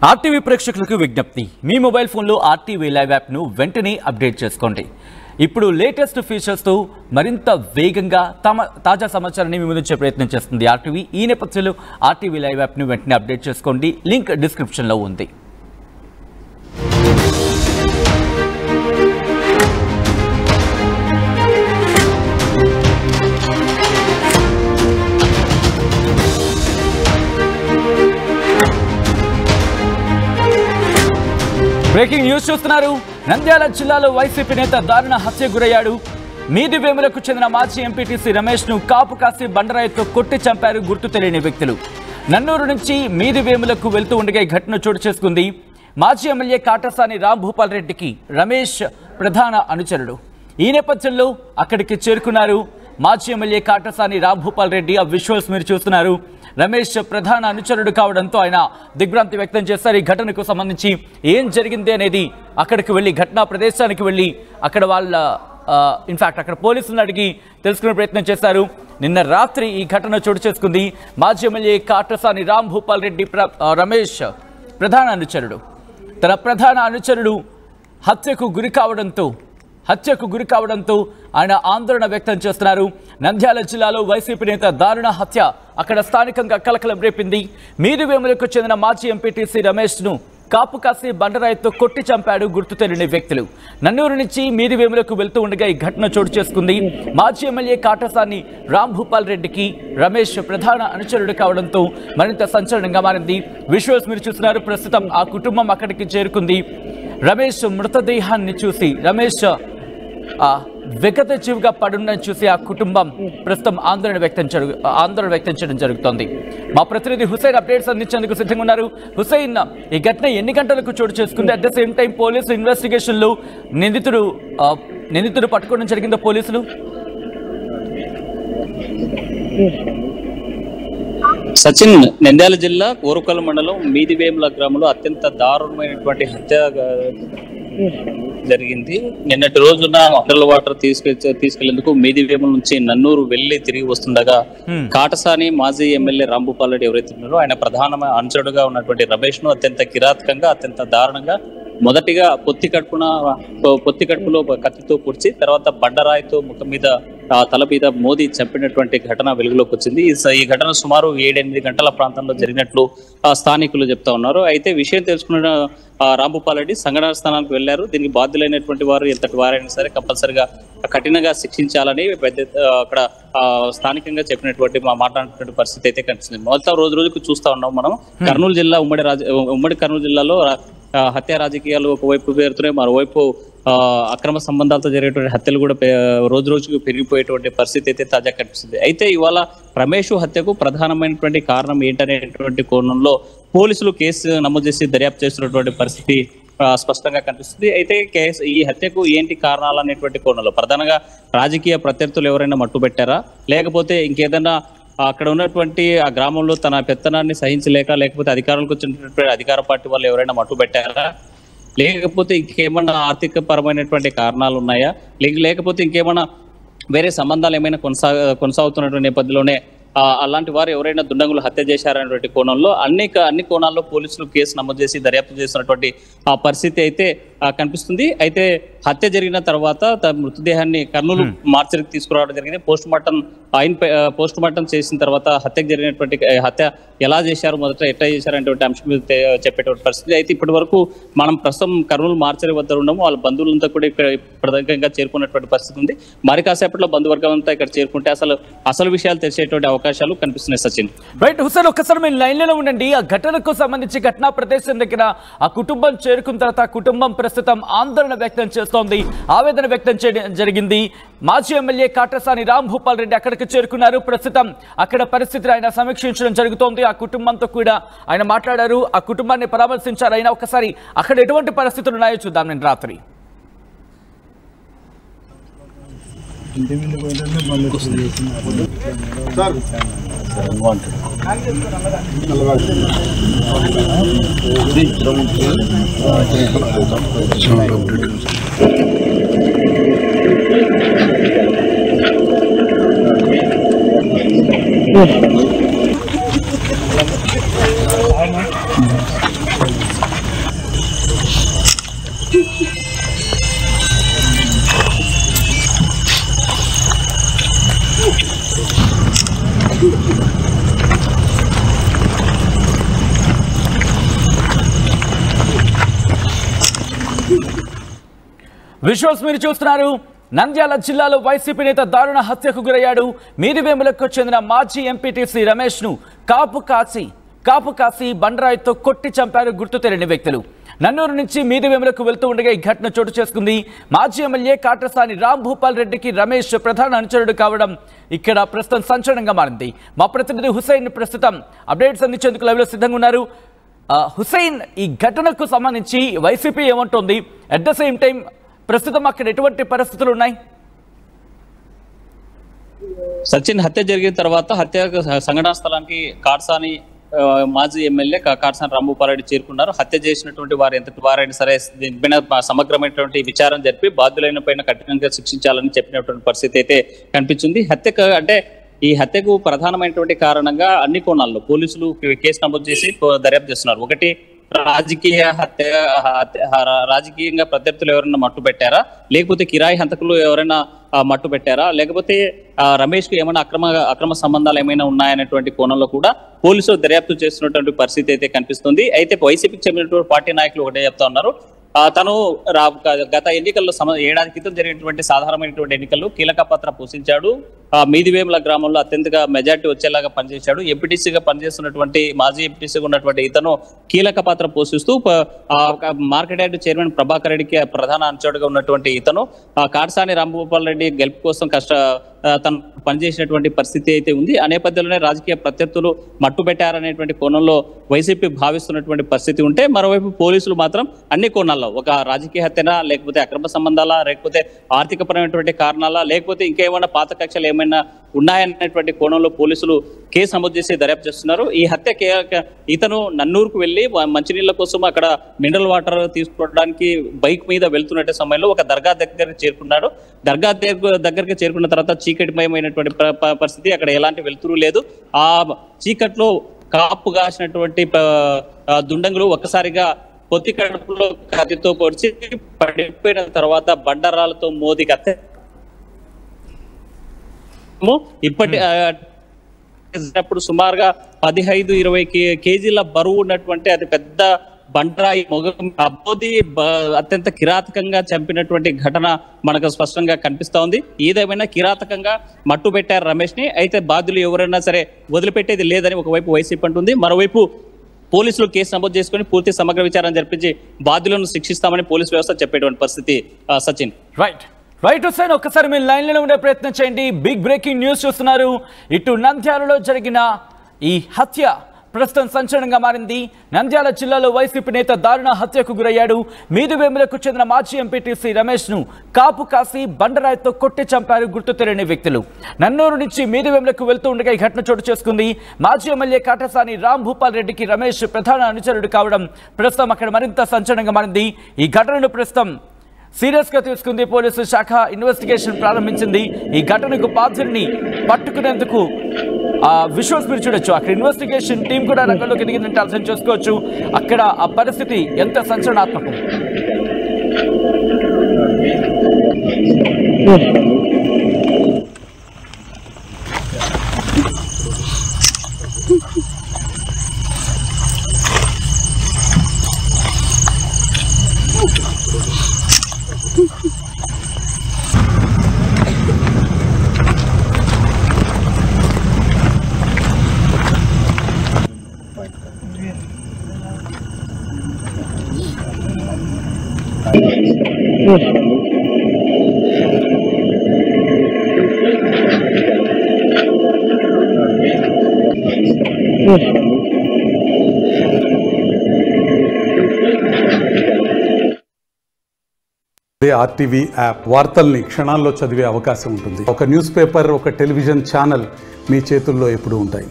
RTV ప్రేక్షకులకు విజ్ఞప్తి, మీ mobile ఫోన్లో ఆర్టీవీ లైవ్ యాప్ను వెంటనే అప్డేట్ చేసుకోండి. ఇప్పుడు లేటెస్ట్ ఫీచర్స్తో మరింత వేగంగా తాజా సమాచారాన్ని మీ ముందుంచే ప్రయత్నం చేస్తుంది ఆర్టీవీ. ఈ నేపథ్యంలో ఆర్టీవీ లైవ్ యాప్ను వెంటనే అప్డేట్ చేసుకోండి. లింక్ డిస్క్రిప్షన్లో ఉంది. బ్రేకింగ్ న్యూస్ చూస్తున్నారు. నంద్యాల జిల్లాలో వైసీపీ నేత దారుణ హత్య గురయ్యాడు. మీదివేములకు చెందిన మాజీ ఎంపీటీసీ రమేష్ ను కాపు కాసి బండరాయితో కొట్టి చంపారు గుర్తు తెలియని వ్యక్తులు. నన్నూరు నుంచి మీదివేములకు వెళ్తూ ఉండగా ఈ ఘటన చోటు చేసుకుంది. మాజీ ఎమ్మెల్యే కాటసాని రాంభూపాల్ రెడ్డికి రమేష్ ప్రధాన అనుచరుడు. ఈ నేపథ్యంలో అక్కడికి చేరుకున్నారు మాజీ ఎమ్మెల్యే కాటసాని రాంభూపాల్ రెడ్డి. ఆ విజువల్స్ మీరు చూస్తున్నారు. రమేష్ ప్రధాన అనుచరుడు కావడంతో ఆయన దిగ్భ్రాంతి వ్యక్తం చేశారు. ఈ ఘటనకు సంబంధించి ఏం జరిగింది అనేది అక్కడికి వెళ్ళి ఘటనా ప్రదేశానికి వెళ్ళి అక్కడ ఇన్ఫాక్ట్ అక్కడ పోలీసులను అడిగి తెలుసుకునే ప్రయత్నం చేశారు. నిన్న రాత్రి ఈ ఘటన చోటు చేసుకుంది. మాజీ ఎమ్మెల్యే కాటసాని రాంభూపాల్ రెడ్డి రమేష్ ప్రధాన అనుచరుడు. తన ప్రధాన అనుచరుడు హత్యకు గురి కావడంతో ఆయన ఆందోళన వ్యక్తం చేస్తున్నారు. నంద్యాల జిల్లాలో వైసీపీ నేత దారుణ హత్య అక్కడ స్థానికంగా కలకలం రేపింది. మీదివేములకు చెందిన మాజీ ఎంపీటీసీ రమేష్ ను కాపు కాసి బండరాయితో కొట్టి చంపాడు గుర్తు తెలియని వ్యక్తులు. నన్నూరు నుంచి మీదివేములకు వెళ్తూ ఉండగా ఈ ఘటన చోటు చేసుకుంది. మాజీ ఎమ్మెల్యే కాటసాని రాంభూపాల్ రెడ్డికి రమేష్ ప్రధాన అనుచరుడు కావడంతో మరింత సంచలనంగా మారింది. విజువల్స్ మీరు చూస్తున్నారు. ప్రస్తుతం ఆ కుటుంబం అక్కడికి చేరుకుంది. రమేష్ మృతదేహాన్ని చూసి రమేష్ విగత జీవిగా పడుండని చూసి ఆ కుటుంబం ప్రస్తుతం ఆందోళన వ్యక్తం చేయడం జరుగుతోంది. మా ప్రతినిధి హుసైన్ అప్డేట్స్ అందించేందుకు సిద్ధంగా ఉన్నారు. హుసైన్, ఈ ఘటన ఎన్ని గంటలకు చోటు చేసుకుంది? At the same time police investigation లో నిందితుడు పట్టుకోవడం జరిగిందో పోలీసులు? సచిన్, నంద్యాల జిల్లా కోరుకల్ మండలం మీదివేముల గ్రామంలో అత్యంత దారుణమైనటువంటి హత్య జరిగింది. నిన్నటి రోజున మినరల్ వాటర్ తీసుకెళ్లేందుకు మీదివేముల నుంచి నన్నూరు వెళ్లి తిరిగి వస్తుండగా కాటసాని మాజీ ఎమ్మెల్యే రాంభూపాల్ రెడ్డి ఎవరైతే ఉన్నారో ఆయన ప్రధాన అనుచరుడుగా ఉన్నటువంటి రమేష్ ను అత్యంత కిరాతకంగా అత్యంత దారుణంగా మొదటిగా పొత్తి కడుపులో కత్తితో పొడిచి తర్వాత బండరాయితో ముఖం మీద తల మీద మోదీ చంపినటువంటి ఘటన వెలుగులోకి వచ్చింది. ఈ ఘటన సుమారు 7-8 గంటల ప్రాంతంలో జరిగినట్లు స్థానికులు చెప్తా ఉన్నారు. అయితే విషయం తెలుసుకున్న రాంభూపాల్ రెడ్డి సంఘటన స్థానానికి వెళ్లారు. దీనికి బాధ్యులైనటువంటి వారు ఎంతటి వారైనా సరే కంపల్సరిగా కఠినంగా శిక్షించాలని అక్కడ స్థానికంగా చెప్పినటువంటి మాట్లాడినటువంటి పరిస్థితి అయితే కనిపిస్తుంది. మొత్తం రోజుకు చూస్తా ఉన్నాం మనం. కర్నూలు జిల్లా ఉమ్మడి కర్నూలు జిల్లాలో హత్య రాజకీయాలు ఒకవైపు పేరుతున్నాయి, మరోవైపు అక్రమ సంబంధాలతో జరిగేటువంటి హత్యలు కూడా రోజుకు పెరిగిపోయేటువంటి పరిస్థితి అయితే తాజా కనిపిస్తుంది. అయితే ఇవాళ రమేష్ హత్యకు ప్రధానమైనటువంటి కారణం ఏంటనేటువంటి కోణంలో పోలీసులు కేసు నమోదు చేసి దర్యాప్తు చేస్తున్నటువంటి పరిస్థితి స్పష్టంగా కనిపిస్తుంది. అయితే ఈ హత్యకు ఏంటి కారణాలు అనేటువంటి కోణంలో ప్రధానంగా రాజకీయ ప్రత్యర్థులు ఎవరైనా మట్టుబెట్టారా, లేకపోతే ఇంకేదైనా అక్కడ ఉన్నటువంటి ఆ గ్రామంలో తన పెత్తనాన్ని సహించలేక, లేకపోతే అధికారులకు వచ్చినటువంటి అధికార పార్టీ వాళ్ళు ఎవరైనా మట్టుబెట్టారా, లేకపోతే ఇంకేమన్నా ఆర్థిక పరమైనటువంటి కారణాలు ఉన్నాయా, లేకపోతే ఇంకేమన్నా వేరే సంబంధాలు ఏమైనా కొనసాగుతున్నటువంటి నేపథ్యంలోనే అలాంటి వారు ఎవరైనా దుండగులు హత్య చేశారనేటువంటి కోణంలో అన్ని కోణాల్లో పోలీసులు కేసు నమోదు చేసి దర్యాప్తు చేస్తున్నటువంటి ఆ పరిస్థితి అయితే కనిపిస్తుంది. అయితే హత్య జరిగిన తర్వాత మృతదేహాన్ని కర్నూలు మార్చరికి తీసుకురావడం జరిగింది. పోస్ట్ మార్టం చేసిన తర్వాత హత్యకు జరిగినటువంటి హత్య ఎలా చేశారు, మొదట ఎట్లా చేశారనేటువంటి అంశం మీద చెప్పేటువంటి పరిస్థితి. అయితే ఇప్పటి వరకు మనం ప్రస్తుతం కర్నూలు మార్చరి వద్ద ఉన్నాము. వాళ్ళ బంధువులంతా కూడా ఇక్కడ ప్రధానంగా చేరుకున్నటువంటి పరిస్థితి ఉంది. మరి కాసేపట్లో బంధువర్గం అంతా ఇక్కడ చేరుకుంటే అసలు విషయాలు తెలిసేటువంటి అవకాశాలు కనిపిస్తున్నాయి. సచిన్, రైట్. హుసేన్, ఒక్కసారి మీరు లైన్లో ఉండండి. ఆ ఘటనకు సంబంధించి ఘటనా ప్రదేశం దగ్గర ఆ కుటుంబం చేరుకున్న తర్వాత ఆ కుటుంబం ప్రస్తుతం ఆందోళన వ్యక్తం చేస్తోంది, ఆవేదన వ్యక్తం చేయడం జరిగింది. మాజీ ఎమ్మెల్యే కాటసాని రాంభూపాల్ రెడ్డి అక్కడికి చేరుకున్నారు. ప్రస్తుతం అక్కడ పరిస్థితిని ఆయన సమీక్షించడం జరుగుతోంది. ఆ కుటుంబంతో కూడా ఆయన మాట్లాడారు, ఆ కుటుంబాన్ని పరామర్శించారు. అయినా ఒకసారి అక్కడ ఎటువంటి పరిస్థితులు ఉన్నాయో చూద్దాం. నేను రాత్రి విజువల్స్ మీరు చూస్తున్నారు. నంద్యాల జిల్లాలో వైసీపీ నేత దారుణ హత్యకు గురయ్యాడు. మీదివేములకు చెందిన మాజీ ఎంపీటీసీ రమేష్ ను కాపు కాసి బండరాయితో కొట్టి చంపారు గుర్తు తెలియని వ్యక్తులు. నన్నూరు నుంచి మీదివేములకు వెళ్తూ ఉండగా ఈ ఘటన చోటు చేసుకుంది. మాజీ ఎమ్మెల్యే కాటసాని రాంభూపాల్ రెడ్డికి రమేష్ ప్రధాన అనుచరుడు కావడం ఇక్కడ ప్రస్తుతం సంచలనంగా మారింది. మా ప్రతినిధి హుసైన్ ప్రస్తుతం అప్డేట్స్ అందించేందుకు లైవ్లో సిద్ధంగా ఉన్నారు. హుసైన్, ఈ ఘటనకు సంబంధించి వైసీపీ ఏమంటోంది? అట్ ద సేమ్ టైం ప్రస్తుతం అక్కడ ఎటువంటి పరిస్థితులు ఉన్నాయి? సచిన్, హత్య జరిగిన తర్వాత హత్య సంఘటనా స్థలానికి కాటసాని మాజీ ఎమ్మెల్యే కాటసాని రాంభూపాల్ రెడ్డి చేరుకున్నారు. హత్య చేసినటువంటి వారైనా సరే దీనిపైన సమగ్రమైనటువంటి విచారం జరిపి బాధ్యులైన పైన కఠినంగా శిక్షించాలని చెప్పినటువంటి పరిస్థితి అయితే కనిపించింది. ఈ హత్యకు ప్రధానమైనటువంటి కారణంగా అన్ని కోణాల్లో పోలీసులు కేసు నమోదు చేసి దర్యాప్తు చేస్తున్నారు. ఒకటి, రాజకీయంగా ప్రత్యర్థులు ఎవరైనా మట్టు పెట్టారా, లేకపోతే కిరాయి హంతకులు ఎవరైనా మట్టు పెట్టారా, లేకపోతే రమేష్ కు ఏమైనా అక్రమ సంబంధాలు ఏమైనా ఉన్నాయనేటువంటి కోణంలో కూడా పోలీసులు దర్యాప్తు చేస్తున్నటువంటి పరిస్థితి అయితే కనిపిస్తుంది. అయితే వైసీపీకి చెందినటువంటి పార్టీ నాయకులు ఒకటే చెప్తా ఉన్నారు. తను గత ఎన్నికల్లో ఏడాది క్రితం జరిగినటువంటి సాధారణమైనటువంటి ఎన్నికల్లో కీలక పాత్ర పోషించాడు. మీదివేముల గ్రామంలో అత్యంతగా మెజార్టీ వచ్చేలాగా పనిచేశాడు. ఎంపీటీసీగా పనిచేస్తున్నటువంటి మాజీ ఎంపీటీసీగా ఉన్నటువంటి ఇతను కీలక పాత్ర పోషిస్తూ మార్కెట్ యార్డ్ చైర్మన్ ప్రభాకర్ రెడ్డికి ప్రధాన అనుచరుడుగా ఉన్నటువంటి ఇతను కాటసాని రాంభూపాల్ రెడ్డి గెలుపు కోసం తను పనిచేసినటువంటి పరిస్థితి అయితే ఉంది. ఆ నేపథ్యంలోనే రాజకీయ ప్రత్యర్థులు మట్టు పెట్టారనేటువంటి కోణంలో వైసీపీ భావిస్తున్నటువంటి పరిస్థితి ఉంటే, మరోవైపు పోలీసులు మాత్రం అన్ని కోణాల్లో ఒక రాజకీయ హత్యనా, లేకపోతే అక్రమ సంబంధాలా, లేకపోతే ఆర్థికపరమైనటువంటి కారణాలా, లేకపోతే ఇంకేమైనా పాత కక్షలు ఏమైనా ఉన్నాయనేటువంటి కోణంలో పోలీసులు కేసు నమోదు చేసి దర్యాప్తు చేస్తున్నారు. ఈ హత్య ఇతను నన్నూరుకు వెళ్లి మంచినీళ్ల కోసం అక్కడ మినరల్ వాటర్ తీసుకోవడానికి బైక్ మీద వెళ్తున్నట్టు సమయంలో ఒక దర్గా దగ్గరికి చేరుకున్నాడు. దర్గా దగ్గరికి చేరుకున్న తర్వాత చీకటిమయమైనటువంటి పరిస్థితి, అక్కడ ఎలాంటి వెలుతురు లేదు. ఆ చీకట్లో కాపు కాసినటువంటి దుండంగులు ఒక్కసారిగా పొత్తి కడుపులో కత్తితో పొడిచి పడిపోయిన తర్వాత బండరాలతో మోదీ ఇప్పటిప్పుడు సుమారుగా 15-20 కేజీల బరువు ఉన్నటువంటి అది పెద్ద బండరాయి మోదీ అత్యంత కిరాతకంగా చంపినటువంటి ఘటన మనకు స్పష్టంగా కనిపిస్తా ఉంది. ఏదేమైనా కిరాతకంగా మట్టు పెట్టారు రమేష్ ని. అయితే బాధ్యులు ఎవరైనా సరే వదిలిపెట్టేది లేదని ఒకవైపు వైసీపీ అంటుంది, మరోవైపు పోలీసులు కేసు నమోదు చేసుకుని పూర్తి సమగ్ర విచారణ జరిపించి బాధ్యులను శిక్షిస్తామని పోలీసు వ్యవస్థ చెప్పేటువంటి పరిస్థితి. సచిన్, రైట్ హుస్సేన్, ఒక్కసారి మీరు లైన్లో ఉండే ప్రయత్నం చేయండి. బిగ్ బ్రేకింగ్ న్యూస్ చూస్తున్నారు. ఇటు నంద్యాలలో జరిగిన ఈ హత్య ప్రస్తుతం సంచలనంగా మారింది. నంద్యాల జిల్లాలో వైసీపీ నేత దారుణ హత్యకు గురయ్యాడు. మీదివేములకు చెందిన మాజీ ఎంపీటీసీ రమేష్ ను కాపు కాసి బండరాయితో కొట్టి చంపారు గుర్తు తెలియని వ్యక్తులు. నన్నూరు నుంచి మీదివేములకు వెళ్తూ ఉండగా ఈ ఘటన చోటు చేసుకుంది. మాజీ ఎమ్మెల్యే కాటసాని రాంభూపాల్ రెడ్డికి రమేష్ ప్రధాన అనుచరుడు కావడం ప్రస్తుతం అక్కడ మరింత సంచలనంగా మారింది. ఈ ఘటనను ప్రస్తుతం సీరియస్ గా తీసుకుంది పోలీసు శాఖ. ఇన్వెస్టిగేషన్ ప్రారంభించింది. ఈ ఘటనకు బాధ్యుల్ని పట్టుకునేందుకు విజువల్స్ మీరు చూడొచ్చు. అక్కడ ఇన్వెస్టిగేషన్ టీం కూడా రంగంలోకి దిగిందంటే అర్థం చేసుకోవచ్చు అక్కడ ఆ పరిస్థితి ఎంత సంచలనాత్మకం. ఆర్టీవీ యాప్ వార్తల్ని క్షణాల్లో చదివే అవకాశం ఉంటుంది. ఒక న్యూస్ పేపర్, ఒక టెలివిజన్ ఛానల్ మీ చేతుల్లో ఎప్పుడూ ఉంటాయి.